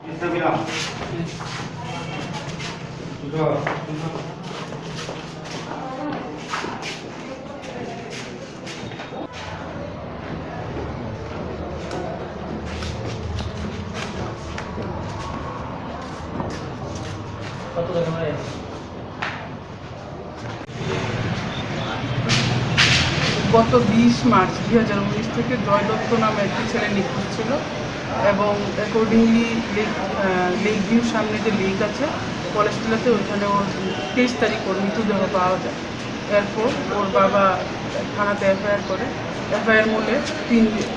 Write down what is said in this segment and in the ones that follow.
গত 20 মার্চ 2019 থেকে জয় দত্ত নামে একটি ছেলে নিখোঁজ ছিল এবং অ্যাকর্ডিংলি লেক ভিউর সামনে যে লেক আছে কলেজটিলাতে ওইখানে ওর 23 তারিখ ওর মৃতদেহ পাওয়া যায়। এরপর ওর বাবা থানাতে এফআইআর করে। এফআইআর মূলে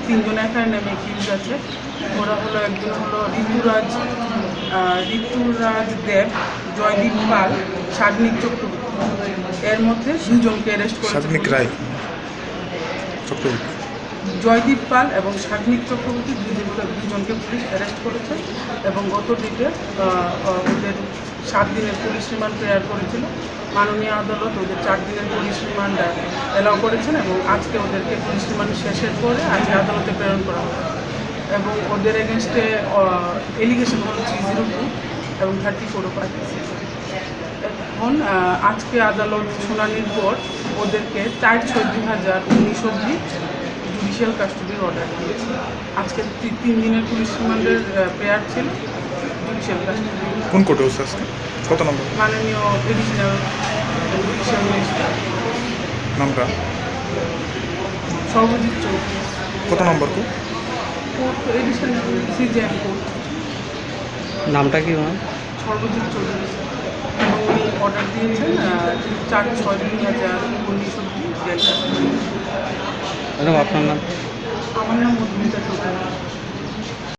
তিনজন এফআইআর নামে অ্যাকিউজ আছে। ওরা হলো একজন হলো ঋতুরাজ দেব, জয়দীপ পাল, সাগ্নিক চক্রবর্তী। এর মধ্যে দুজনকে অ্যারেস্ট করেছে। জয়দীপ পাল এবং সাগ্নিক চক্রবর্তী দুজনকে পুলিশ অ্যারেস্ট করেছে এবং গত ডেটে ওদের 7 দিনের পুলিশ রিমান্ড প্রেয়ার করেছিল। মাননীয় আদালত ওদের 4 দিনের পুলিশ রিমান্ড অ্যালাউ করেছেন এবং আজকে ওদেরকে পুলিশ রিমান্ড শেষের পরে আজকে আদালতে প্রেরণ করা হবে এবং ওদের এগেনস্টে এলিগেশন হল 302 এবং 34 এখন আজকে আদালত শুনানির পর ওদেরকে 4/6/2019 অবধি জুডিশিয়াল কাস্টডির অর্ডার দিয়েছে। আজকে 3 দিনের পুলিশ রিমান্ডের প্রেয়ার ছিল। জুডিশিয়াল কাস্টডি কোন কোর্টে হচ্ছে আজকে? কত নম্বর? মাননীয় এডিশনাল জুডিশিয়াল ম্যাজিস্ট্রেট। নামটা? সর্বজিৎ চৌধুরী। কত নম্বর কোর্ট? Additional CGM court. নামটা কি ওনার? সর্বজিৎ চৌধুরী এবং উনি অর্ডার দিয়েছেন 4/6/2019 অবধি জেল কাস্টডি। ম্যাডাম আপনার নাম? আমার নাম মধুমিতা চৌধুরী।